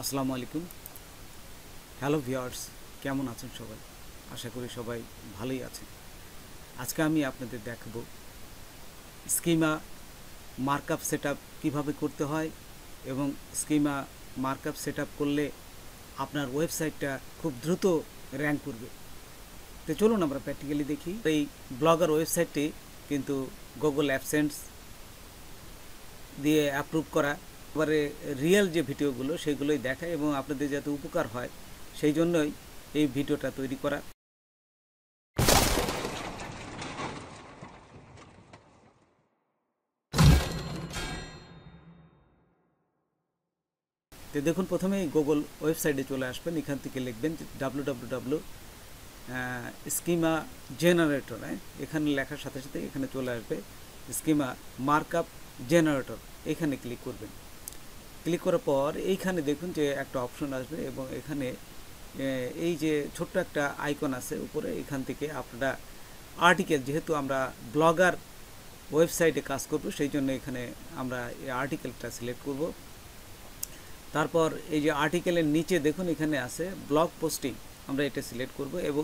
আসসালামু আলাইকুম। Hello viewers, কেমন আছেন সবাই? আশা করি সবাই ভালোই আছেন। আজকে আমি আপনাদের দেখাবো স্কিমা মার্কআপ সেটআপ কিভাবে করতে হয় এবং স্কিমা মার্কআপ সেটআপ করলে আপনার ওয়েবসাইটটা খুব দ্রুত র্যাঙ্ক করবে। তো চলুন আমরা প্র্যাকটিক্যালি দেখি। এই ব্লগার ওয়েবসাইটটি কিন্তু গুগল অ্যাডসেন্স দিয়ে অ্যাপ্রুভ করা, এবারে রিয়েল যে ভিডিওগুলো সেগুলোই দেখায় এবং আপনাদের যাতে উপকার হয় সেই জন্যই এই ভিডিওটা তৈরি করা। তো দেখুন, প্রথমেই গুগল ওয়েবসাইটে চলে আসবেন। এখান থেকে লিখবেন www স্কিমা জেনারেটর। এখানে লেখার সাথে সাথে এখানে চলে আসবে স্কিমা মার্কআপ জেনারেটর। এখানে ক্লিক করবেন। ক্লিক করার পর এইখানে দেখুন যে একটা অপশন আসবে এবং এখানে এই যে ছোট্ট একটা আইকন আছে উপরে, এখান থেকে আপনারা আর্টিকেল, যেহেতু আমরা ব্লগার ওয়েবসাইটে কাজ করব সেই জন্য এখানে আমরা এই আর্টিকেলটা সিলেক্ট করব। তারপর এই যে আর্টিকেলের নিচে দেখুন এখানে আছে ব্লগ পোস্টিং, আমরা এটা সিলেক্ট করব এবং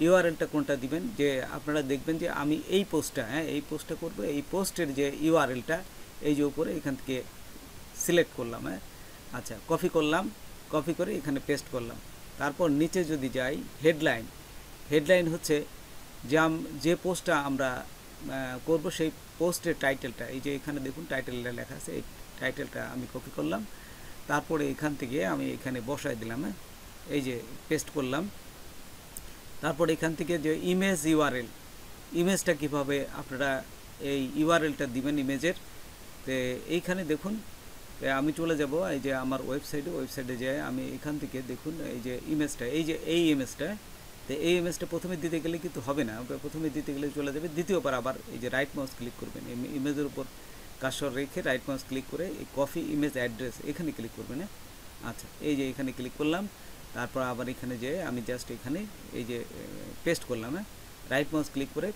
ইউআরএলটা কোনটা দিবেন, যে আপনারা দেখবেন যে আমি এই পোস্টটা করব, এই পোস্টের যে ইউআরএলটা এই যে উপরে এখান থেকে সিলেক্ট করলাম। আচ্ছা, কপি করে এখানে পেস্ট করলাম। তারপর নিচে যদি যাই, হেডলাইন হচ্ছে যে পোস্টটা আমরা করব সেই পোস্টের টাইটেলটা, এই যে এখানে দেখুন টাইটেলটা লেখা আছে, এই টাইটেলটা আমি কপি করলাম। তারপরে এখান থেকে আমি এখানে বসায় দিলাম, এই যে পেস্ট করলাম। তারপর এখান থেকে যে ইমেজটা কিভাবে আপনারা এই ইউআরএলটা দিবেন ইমেজের, তো এইখানে দেখুন আমি চলে যাব এই যে আমার ওয়েবসাইটে যাই। আমি এখান থেকে দেখুন এই যে ইমেজটা, এই ইমেজটা প্রথমে দিতে গেলে কিন্তু হবে না, প্রথমে দিতে গেলে চলে যাবে দ্বিতীয়বার। আবার এই যে রাইট মাউস ক্লিক করবেন, ইমেজের উপর কার্সর রেখে রাইট মাউস ক্লিক করে এই কপি ইমেজ অ্যাড্রেস এখানে ক্লিক করবেন। আচ্ছা, এই যে এখানে ক্লিক করলাম। তারপর আবার এখানে যে আমি জাস্ট এখানে এই যে পেস্ট করলাম, রাইট মাউস ক্লিক করে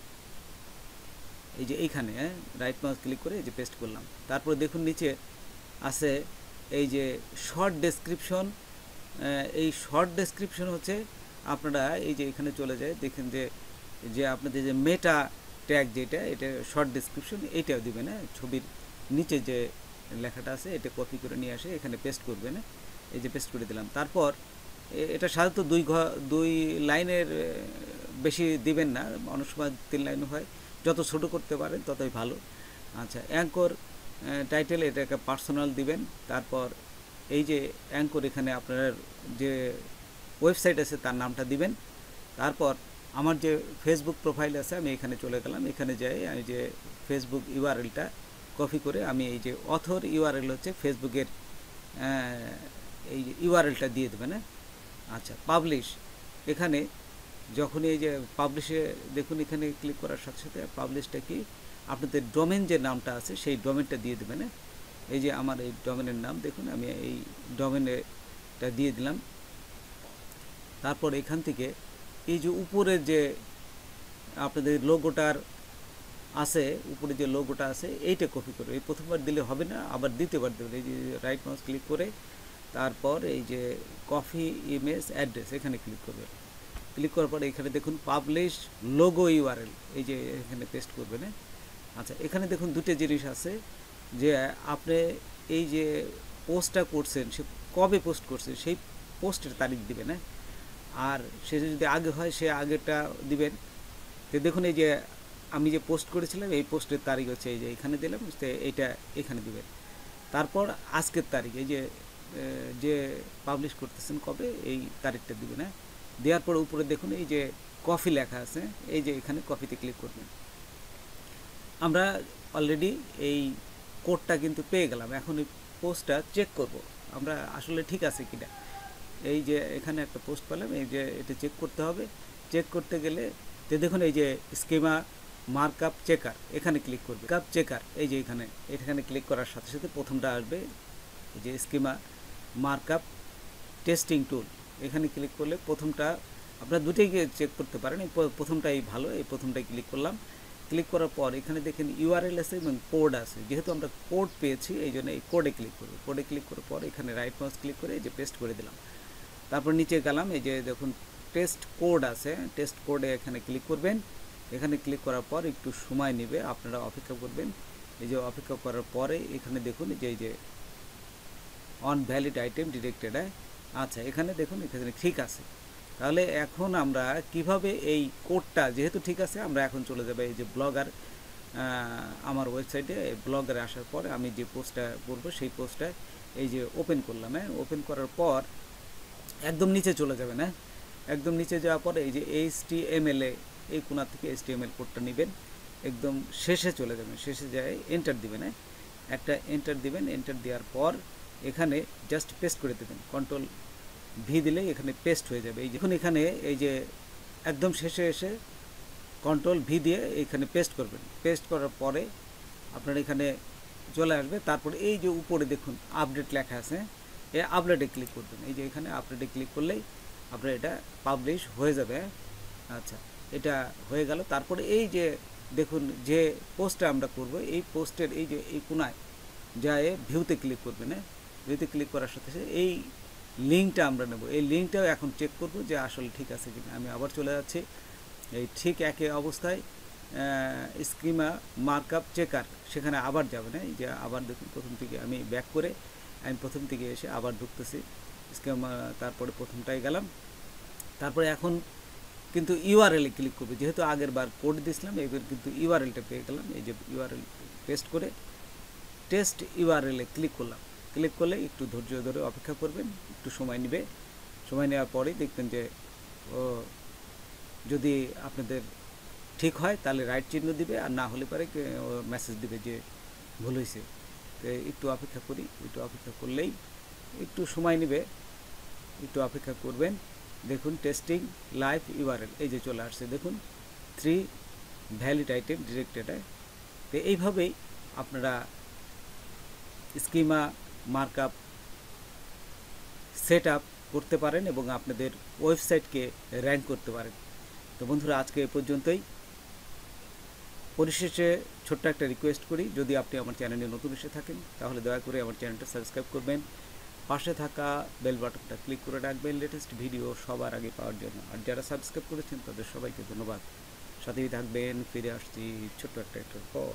এই যে এইখানে রাইট মাউস ক্লিক করে এই যে পেস্ট করলাম। তারপর দেখুন নিচে আছে এই যে শর্ট ডেসক্রিপশন। এই শর্ট ডেসক্রিপশন হচ্ছে আপনারা এই যে এখানে চলে যায়, দেখেন যে আপনাদের যে মেটা ট্যাগ যেটা, এটা শর্ট ডেসক্রিপশন, এইটাও দিবেন। ছবির নিচে যে লেখাটা আছে এটা কপি করে নিয়ে আসে এখানে পেস্ট করবেন। এই যে পেস্ট করে দিলাম। তারপর এটা সাধারণত দুই লাইনের বেশি দিবেন না, অনেক সময় 3 লাইনও হয়। যত ছোট করতে পারেন ততই ভালো। আচ্ছা, অ্যাঙ্কর টাইটেল এটাকে পার্সোনাল দিবেন। তারপর এই যে অ্যাঙ্কর, এখানে আপনার যে ওয়েবসাইট আছে তার নামটা দিবেন। তারপর আমার যে ফেসবুক প্রোফাইল আছে আমি এখানে চলে গেলাম। এখানে যাই আমি যে ফেসবুক ইউআরএলটা কপি করে আমি এই যে অথর ইউআরএল হচ্ছে ফেসবুকের এই যে ইউআরএলটা দিয়ে দেবেন। আচ্ছা, পাবলিশ, এখানে যখন এই যে পাবলিশে দেখুন এখানে ক্লিক করার সাথে সাথে পাবলিশটা কি আপনাদের ডোমেন যে নামটা আছে সেই ডোমেনটা দিয়ে দেবেন। এই যে আমার এই ডোমেনের নাম দেখুন, আমি এই ডোমেনটা দিয়ে দিলাম। তারপর এখান থেকে এই যে উপরের যে আপনাদের লোগোটার আছে, উপরে যে লোগোটা আছে এইটা কপি করবে। এই প্রথমবার দিলে হবে না, আবার দ্বিতীয়বার দেবেন। এই যে রাইট মাউস ক্লিক করে তারপর এই যে কপি ইমেজ অ্যাড্রেস এখানে ক্লিক করবে। ক্লিক করার পরে এখানে দেখুন পাবলিশ লোগো ইউআরএল, এই যে এখানে পেস্ট করবেন। আচ্ছা, এখানে দেখুন দুটো জিনিস আছে, যে আপনি এই যে পোস্টটা করছেন সে কবে পোস্ট করছে সেই পোস্টের তারিখ দিবেন। আর সে যদি আগে হয় সে আগেরটা দিবেন। তো দেখুন এই যে আমি যে পোস্ট করেছিলাম এই পোস্টের তারিখ হচ্ছে এই যে এখানে দিলাম, এইটা এখানে দিবেন। তারপর আজকের তারিখ, এই যে পাবলিশ করতেছেন কবে এই তারিখটা দিবেন। দেওয়ার পর উপরে দেখুন এই যে কপি লেখা আছে, এই যে এখানে কপিতে ক্লিক করবেন। আমরা অলরেডি এই কোডটা কিন্তু পেয়ে গেলাম। এখন এই পোস্টটা চেক করব আমরা আসলে ঠিক আছে কিনা। এই যে এখানে একটা পোস্ট পেলাম, এই যে এটা চেক করতে হবে। চেক করতে গেলে তো দেখুন এই যে স্কিমা মার্কআপ চেকার এখানে ক্লিক করবে। চেকার এই যে এখানে ক্লিক করার সাথে সাথে প্রথমটা আসবে এই যে স্কিমা মার্কআপ টেস্টিং টুল, এখানে ক্লিক করলে প্রথমটা আপনারা দুটোই চেক করতে পারেন। এই প্রথমটাই ভালো, এই প্রথমটাই ক্লিক করলাম। ক্লিক করার পর এখানে দেখেন ইউআরএল আছে এবং কোড আছে, যেহেতু আমরা কোড পেয়েছি এই জন্য এই কোডে ক্লিক করব। কোডে ক্লিক করার পর এখানে রাইট মাউস ক্লিক করে এই যে পেস্ট করে দিলাম। তারপর নিচে গেলাম, এই যে দেখুন টেস্ট কোড আছে, টেস্ট কোডে এখানে ক্লিক করবেন। এখানে ক্লিক করার পর একটু সময় নেবে, আপনারা অপেক্ষা করবেন। এই যে অপেক্ষা করার পরে এখানে দেখুন যে এই যে অন ভ্যালিড আইটেম ডিরেক্টেড, আচ্ছা এখানে দেখুন এখানে ঠিক আছে। তাহলে এখন আমরা কিভাবে এই কোডটা যেহেতু ঠিক আছে, আমরা এখন চলে যাব এই যে ব্লগার, আমার ওয়েবসাইটে ব্লগারে আসার পর আমি যে পোস্টটা করবো সেই পোস্টটা এই যে ওপেন করলাম। ওপেন করার পর একদম নিচে চলে যাবেন। একদম নিচে যাওয়ার পর এই যে HTML এই কোণা থেকে HTML কোডটা নেবেন, একদম শেষে চলে যাবেন, শেষে যায় এন্টার দিবেন। একটা এন্টার দিবেন, এন্টার দেওয়ার পর এখানে জাস্ট পেস্ট করে দেবেন, কন্ট্রোল ভি দিলে এখানে পেস্ট হয়ে যাবে। এই দেখুন এখানে এই যে একদম শেষে এসে কন্ট্রোল ভি দিয়ে এখানে পেস্ট করবেন। পেস্ট করার পরে আপনার এখানে চলে আসবে। তারপরে এই যে উপরে দেখুন আপডেট লেখা আছে, এই আপডেটে ক্লিক করবেন। এই যে এখানে আপডেটে ক্লিক করলেই আপনার এটা পাবলিশ হয়ে যাবে। আচ্ছা এটা হয়ে গেল। তারপরে এই যে দেখুন যে পোস্টটা আমরা করব, এই পোস্টের এই যে এই কোণায় যায় ভিউতে ক্লিক করবেন। ভিউতে ক্লিক করার সাথে সাথে এই লিঙ্কটা আমরা নেব। এই লিঙ্কটাও এখন চেক করব যে আসলে ঠিক আছে কিনা। আমি আবার চলে যাচ্ছি এই ঠিক একই অবস্থায় স্কিমা মার্কআপ চেকার, সেখানে আবার যাবে না। এই যে আবার দেখুন প্রথম থেকে আমি ব্যাক করে আমি প্রথম থেকে এসে আবার ঢুকতেছি স্কিমা, তারপরে প্রথমটাই গেলাম। তারপরে এখন কিন্তু ইউআরএল এ ক্লিক করবে, যেহেতু আগের বার কোড দিয়েছিলাম এবার কিন্তু ইউআরএলটা পেয়ে গেলাম। এই যে ইউআরএল পেস্ট করে টেস্ট ইউআরএল এ ক্লিক করলাম। ক্লিক করলে একটু ধৈর্য ধরে অপেক্ষা করবেন, একটু সময় নেবে। সময় নেওয়ার পরেই দেখবেন যে যদি আপনাদের ঠিক হয় তাহলে রাইট চিহ্ন দিবে, আর না হলে পরে মেসেজ দিবে যে ভুল হয়েছে। তো একটু অপেক্ষা করি, একটু অপেক্ষা করলেই একটু সময় নেবে, একটু অপেক্ষা করবেন। দেখুন টেস্টিং লাইভ ইউআরএল এই যে চলে আসছে, দেখুন 3 ভ্যালিড আইটেম ডিরেক্টেড। তো এইভাবেই আপনারা স্কিমা মার্কআপ সেট আপ করতে পারেন এবং আপনাদের ওয়েবসাইটকে র্যাঙ্ক করতে পারেন। তো বন্ধুরা আজকে এ পর্যন্তই। পরিশেষে ছোট্ট একটা রিকোয়েস্ট করি, যদি আপনি আমার চ্যানেলে নতুন এসে থাকেন তাহলে দয়া করে আমার চ্যানেলটা সাবস্ক্রাইব করবেন, পাশে থাকা বেল বাটনটা ক্লিক করে রাখবেন লেটেস্ট ভিডিও সবার আগে পাওয়ার জন্য। আর যারা সাবস্ক্রাইব করেছেন তাদের সবাইকে ধন্যবাদ। সাথেই থাকবেন, ফিরে আসছি ছোট্ট একটা পর।